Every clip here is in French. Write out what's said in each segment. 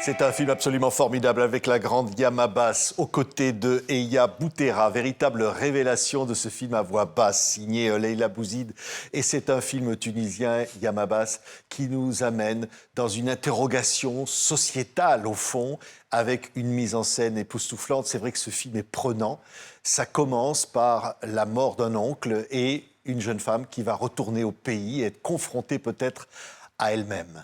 C'est un film absolument formidable avec la grande Yam Abbas aux côtés de Eya Boutera. Véritable révélation de ce film à voix basse signé Leila Bouzid. Et c'est un film tunisien, Yam Abbas, qui nous amène dans une interrogation sociétale au fond, avec une mise en scène époustouflante. C'est vrai que ce film est prenant. Ça commence par la mort d'un oncle et une jeune femme qui va retourner au pays et être confrontée peut-être à elle-même.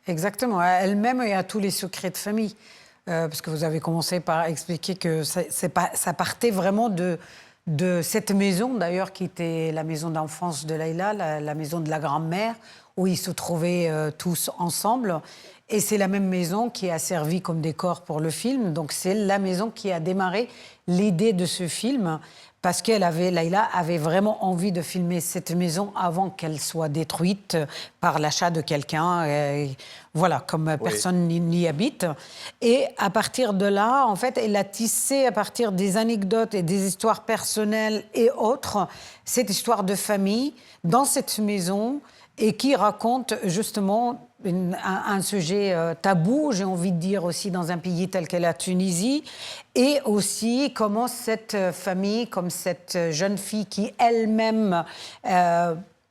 Exactement, à elle-même et à tous les secrets de famille. Parce que vous avez commencé par expliquer que ça partait vraiment de cette maison, d'ailleurs, qui était la maison d'enfance de Leïla, la maison de la grand-mère, où ils se trouvaient tous ensemble. Et c'est la même maison qui a servi comme décor pour le film. Donc c'est la maison qui a démarré l'idée de ce film. Parce que Leïla avait vraiment envie de filmer cette maison avant qu'elle soit détruite par l'achat de quelqu'un. Voilà, comme personne n'y habite. Et à partir de là, en fait, elle a tissé à partir des anecdotes et des histoires personnelles et autres, cette histoire de famille dans cette maison et qui raconte justement un sujet tabou, j'ai envie de dire aussi dans un pays tel que la Tunisie, et aussi comment cette famille, comme cette jeune fille qui elle-même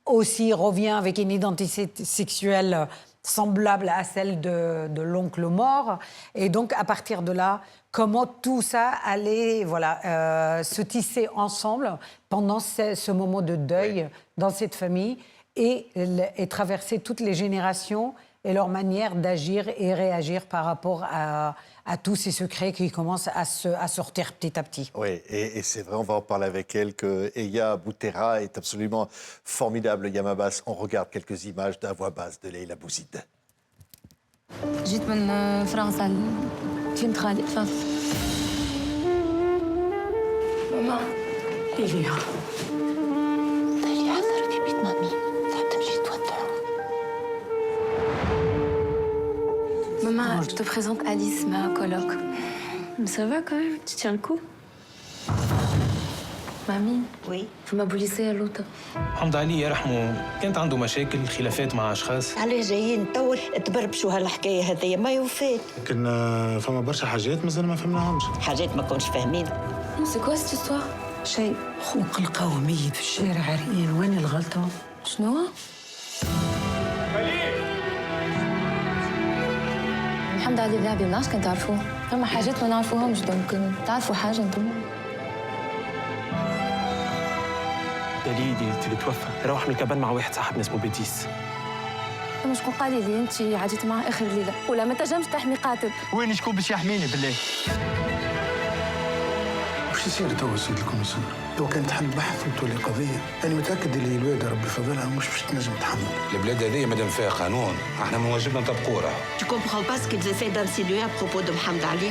aussi revient avec une identité sexuelle semblable à celle de l'oncle mort, et donc à partir de là, comment tout ça allait se tisser ensemble pendant ce moment de deuil dans cette famille, et traverser toutes les générations et leur manière d'agir et réagir par rapport à tous ces secrets qui commencent à sortir petit à petit. Oui, et c'est vrai, on va en parler avec elle, que Eya Boutera est absolument formidable, Yam Abbas. On regarde quelques images de la voix basse de Leila Bouzid. جيت من فرنسا فين خالي فرنسا. ماما ليليا طيلي حضري في بيت مامي تحب تمشي تودع. Maman, je te présente Alice, ma coloc. Mais ça va quand même, tu tiens le coup. Mamie, Oui. vous m'abolissez à l'autre. حمد علي يرحمه كانت عنده مشاكل خلافات مع اشخاص علاه جايين نطول تبربشوا هالحكايه هذيا ما يوفات لكن فما برشا حاجات مازال ما فهمناهمش. حاجات ما كونش فاهمين. Non, c'est quoi cette histoire? شيء خوك لقاوه ميت في الشارع عريان، وين الغلطه؟ شنو؟ محمد علي بلعبي مناش كان تعرفوه. فما حاجات ما نعرفوهمش دونك تعرفوا حاجه انتم. دليدي اللي توفى روح من الكبان مع واحد صاحبنا اسمه بيتيس. فما شكون قال لي انت عديت معاه اخر الليله ولا ما تنجمش تحمي قاتل؟ وين شكون باش يحميني بالله؟ وش يصير توا سيد الكوميسار؟ لو كان تحل بحث وتولي قضيه، انا متاكد اللي الوالده ربي فضلها مش باش تنجم تحمل. البلاد هذه مادام فيها قانون، احنا من واجبنا نطبقوه. Tu comprends pas ce qu'ils essaient d'insinuer à propos de Mohamed Ali?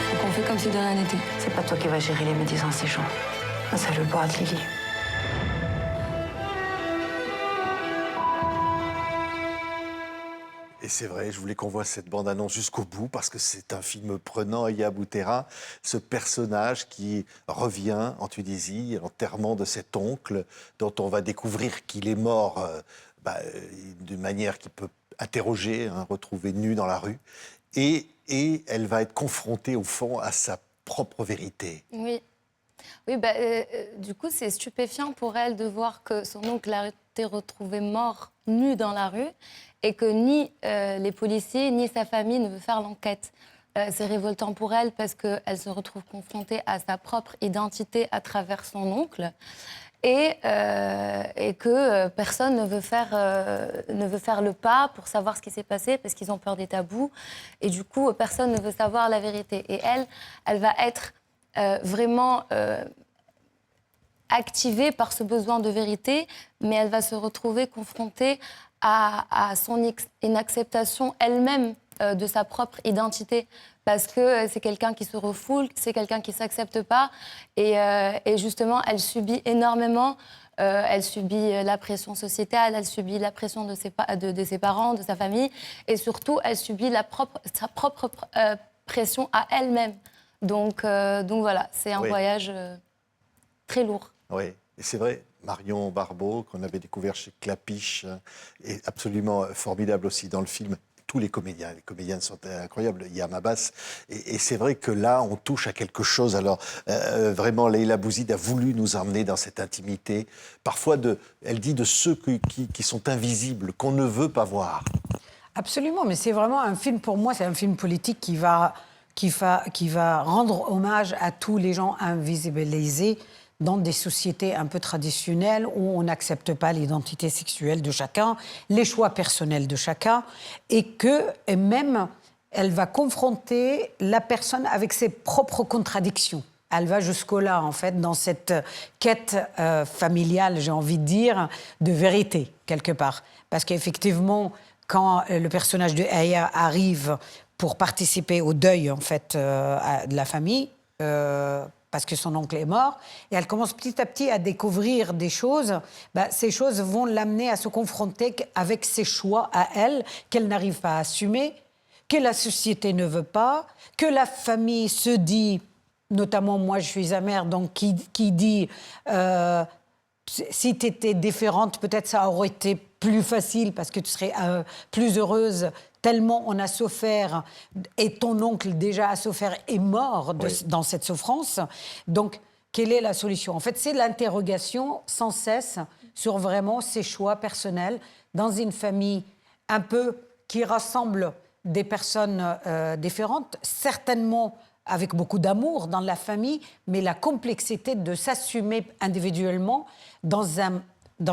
Donc on fait comme si de rien n'était. C'est pas toi qui vas gérer les médisances ces gens. Ça le bois de Lily. Et c'est vrai, je voulais qu'on voit cette bande-annonce jusqu'au bout parce que c'est un film prenant, Eya Boutera, ce personnage qui revient en Tunisie, l'enterrement de cet oncle dont on va découvrir qu'il est mort d'une manière qui peut interroger, retrouvé nu dans la rue. Et elle va être confrontée au fond à sa propre vérité. Oui. Oui, du coup, c'est stupéfiant pour elle de voir que son oncle a été retrouvé mort, nu dans la rue, et que ni les policiers, ni sa famille ne veulent faire l'enquête. C'est révoltant pour elle parce qu'elle se retrouve confrontée à sa propre identité à travers son oncle, et que personne ne veut faire le pas pour savoir ce qui s'est passé parce qu'ils ont peur des tabous. Et du coup, personne ne veut savoir la vérité. Et elle va être vraiment activée par ce besoin de vérité, mais elle va se retrouver confrontée à son inacceptation elle-même de sa propre identité, parce que c'est quelqu'un qui se refoule, c'est quelqu'un qui ne s'accepte pas, et justement, elle subit énormément. Elle subit la pression sociétale, elle subit la pression de ses parents, de sa famille, et surtout, elle subit sa propre pression à elle-même. Donc voilà, c'est un voyage très lourd. Oui, et c'est vrai, Marion Barbeau, qu'on avait découvert chez Clapiche, est absolument formidable aussi dans le film. tous les comédiens sont incroyables, Yam Abbas, et c'est vrai que là, on touche à quelque chose. Alors, vraiment, Leïla Bouzid a voulu nous emmener dans cette intimité, parfois, elle dit de ceux qui sont invisibles, qu'on ne veut pas voir. Absolument, mais c'est vraiment un film, pour moi, c'est un film politique qui va rendre hommage à tous les gens invisibilisés dans des sociétés un peu traditionnelles où on n'accepte pas l'identité sexuelle de chacun, les choix personnels de chacun, et même elle va confronter la personne avec ses propres contradictions. Elle va jusqu'au-là, en fait, dans cette quête familiale, j'ai envie de dire, de vérité, quelque part. Parce qu'effectivement, quand le personnage de Aya arrive pour participer au deuil, en fait, de la famille, parce que son oncle est mort, et elle commence petit à petit à découvrir des choses, ces choses vont l'amener à se confronter avec ses choix à elle, qu'elle n'arrive pas à assumer, que la société ne veut pas, que la famille se dit, notamment moi je suis amère, donc qui dit si tu étais différente, peut-être ça aurait été plus facile parce que tu serais plus heureuse, tellement on a souffert, et ton oncle déjà a souffert et mort dans cette souffrance. Donc, quelle est la solution? En fait, c'est l'interrogation sans cesse sur vraiment ses choix personnels dans une famille un peu qui rassemble des personnes différentes, certainement avec beaucoup d'amour dans la famille, mais la complexité de s'assumer individuellement dans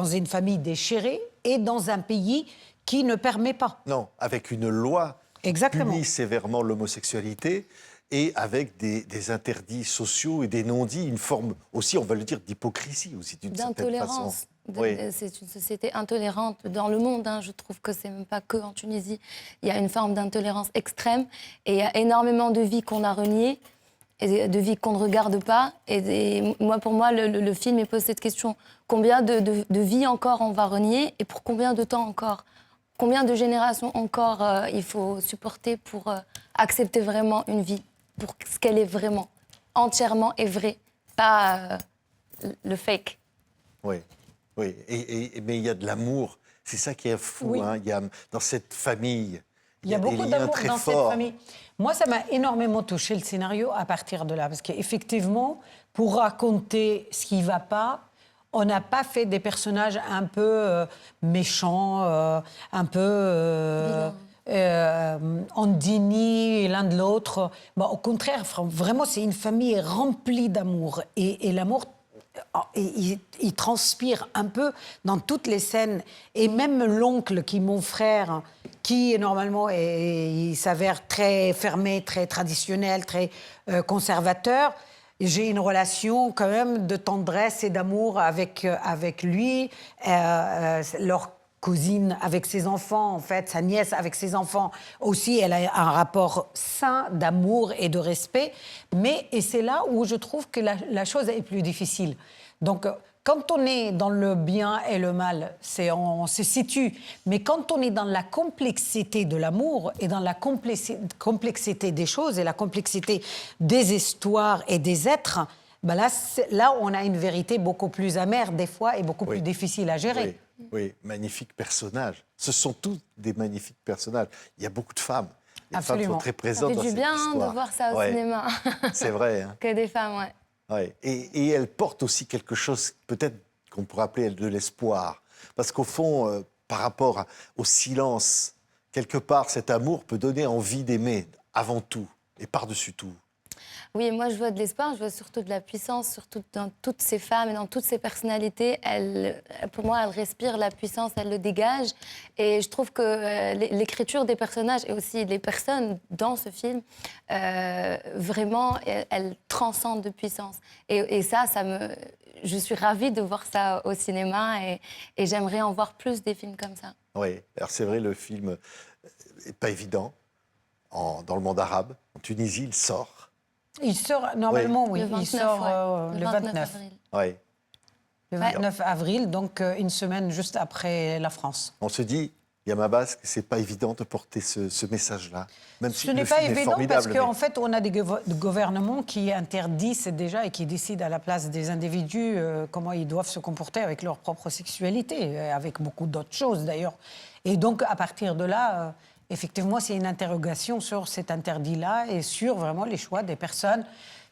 une famille déchirée et dans un pays qui ne permet pas. Non, avec une loi qui punit sévèrement l'homosexualité et avec des interdits sociaux et des non-dits, une forme aussi, on va le dire, d'hypocrisie aussi, d'une certaine façon. C'est une société intolérante dans le monde. Je trouve que c'est même pas que en Tunisie. Il y a une forme d'intolérance extrême et il y a énormément de vies qu'on a reniées et de vies qu'on ne regarde pas. Et pour moi, le film me pose cette question. Combien de vies encore on va renier et pour combien de temps encore? Combien de générations encore il faut supporter pour accepter vraiment une vie, pour ce qu'elle est vraiment, entièrement et vraie, pas le fake. Oui. Oui, mais il y a de l'amour. C'est ça qui est fou. Oui. Il y a, dans cette famille, il y a beaucoup d'amour dans cette famille. Moi, ça m'a énormément touché le scénario à partir de là. Parce qu'effectivement, pour raconter ce qui ne va pas, on n'a pas fait des personnages un peu méchants, un peu on dénie l'un de l'autre. Au contraire, vraiment, c'est une famille remplie d'amour. Et l'amour, il transpire un peu dans toutes les scènes. Et même l'oncle, qui est mon frère, qui normalement il s'avère très fermé, très traditionnel, très conservateur, j'ai une relation quand même de tendresse et d'amour avec lui. Leur cousine avec ses enfants, en fait, sa nièce avec ses enfants aussi, elle a un rapport sain d'amour et de respect. Et c'est là où je trouve que la chose est plus difficile. Donc, quand on est dans le bien et le mal, on se situe. Mais quand on est dans la complexité de l'amour et dans la complexité des choses et la complexité des histoires et des êtres, là, on a une vérité beaucoup plus amère des fois et beaucoup plus difficile à gérer. Oui, magnifiques personnages. Ce sont tous des magnifiques personnages. Il y a beaucoup de femmes. Les femmes sont très présentes dans cette histoire. Ça fait du bien de voir ça au cinéma. C'est vrai. Que des femmes, Ouais. Et elle porte aussi quelque chose, peut-être qu'on pourrait appeler de l'espoir. Parce qu'au fond, par rapport au silence, quelque part, cet amour peut donner envie d'aimer, avant tout, et par-dessus tout. Oui, moi je vois de l'espoir, je vois surtout de la puissance, surtout dans toutes ces femmes et dans toutes ces personnalités. Pour moi, elles respirent la puissance, elles le dégagent. Et je trouve que l'écriture des personnages et aussi les personnes dans ce film, vraiment, elles transcendent de puissance. Et ça je suis ravie de voir ça au cinéma et j'aimerais en voir plus des films comme ça. Oui, alors c'est vrai, le film n'est pas évident dans le monde arabe. En Tunisie, il sort. Il sort, normalement, oui. Il sort le 29 avril. Oui. Le 29 avril, donc une semaine juste après la France. On se dit, Yam Abbas, que ce n'est pas évident de porter ce message-là. Même si ce n'est pas évident parce qu'en fait, on a des gouvernements qui interdisent déjà et qui décident à la place des individus comment ils doivent se comporter avec leur propre sexualité, avec beaucoup d'autres choses d'ailleurs. Et donc, à partir de là, effectivement, c'est une interrogation sur cet interdit-là et sur vraiment les choix des personnes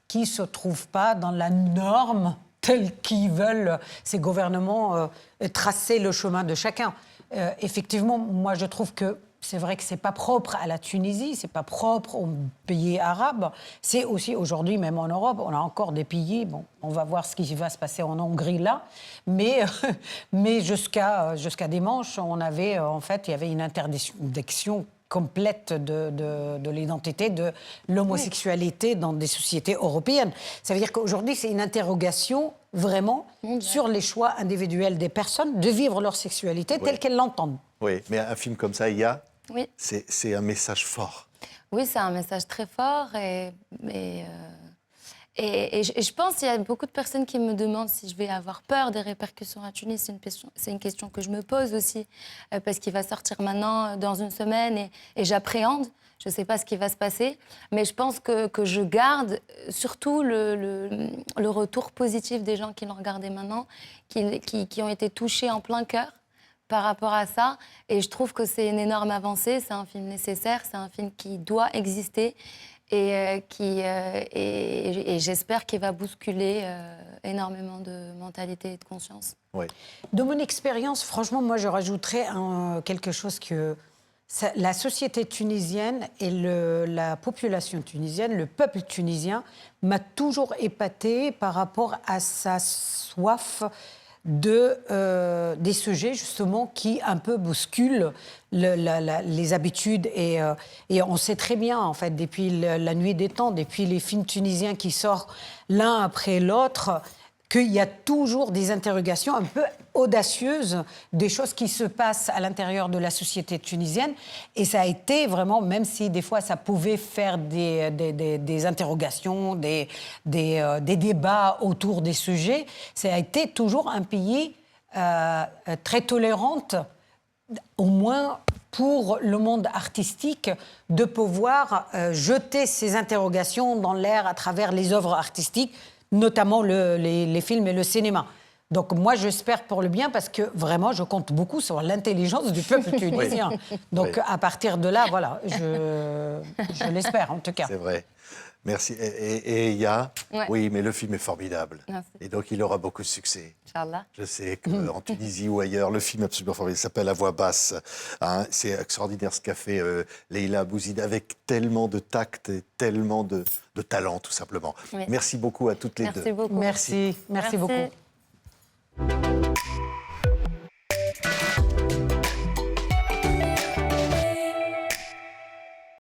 qui ne se trouvent pas dans la norme telle qu'ils veulent ces gouvernements tracer le chemin de chacun. Effectivement, moi, je trouve que c'est vrai que ce n'est pas propre à la Tunisie, ce n'est pas propre aux pays arabes. C'est aussi aujourd'hui, même en Europe, on a encore des pays, bon, on va voir ce qui va se passer en Hongrie là, mais jusqu'à dimanche, on avait, en fait, il y avait une interdiction complète de l'identité, de l'homosexualité dans des sociétés européennes. Ça veut dire qu'aujourd'hui, c'est une interrogation vraiment sur les choix individuels des personnes de vivre leur sexualité telle qu'elles l'entendent. Oui, mais un film comme ça, Oui. c'est un message fort. Oui, c'est un message très fort et je pense qu'il y a beaucoup de personnes qui me demandent si je vais avoir peur des répercussions à Tunis. C'est une question que je me pose aussi, parce qu'il va sortir maintenant dans une semaine et j'appréhende. Je ne sais pas ce qui va se passer, mais je pense que je garde surtout le retour positif des gens qui l'ont regardé maintenant, qui ont été touchés en plein cœur par rapport à ça. Et je trouve que c'est une énorme avancée, c'est un film nécessaire, c'est un film qui doit exister. Et j'espère qu'il va bousculer énormément de mentalité et de conscience. Oui. De mon expérience, franchement, moi, je rajouterais quelque chose que la société tunisienne et la population tunisienne, le peuple tunisien, m'a toujours épatée par rapport à sa soif des sujets justement qui un peu bousculent les habitudes et on sait très bien en fait depuis la nuit des temps, depuis les films tunisiens qui sortent l'un après l'autre, qu'il y a toujours des interrogations un peu audacieuses, des choses qui se passent à l'intérieur de la société tunisienne. Et ça a été vraiment, même si des fois ça pouvait faire des interrogations, des débats autour des sujets, ça a été toujours un pays très tolérant, au moins pour le monde artistique, de pouvoir jeter ces interrogations dans l'air à travers les œuvres artistiques, notamment les films et le cinéma. Donc moi, j'espère pour le bien, parce que vraiment, je compte beaucoup sur l'intelligence du peuple tunisien. Donc à partir de là, voilà, je l'espère en tout cas. C'est vrai. Merci. Et Ya, Ouais. oui, mais le film est formidable. Merci. Et donc, il aura beaucoup de succès. Inch'Allah. Je sais qu'en Tunisie ou ailleurs, le film est absolument formidable. Il s'appelle La Voix basse. Hein, c'est extraordinaire ce qu'a fait Leïla Bouzid, avec tellement de tact et tellement de talent, tout simplement. Oui. Merci beaucoup à toutes les deux. Merci beaucoup. Merci beaucoup.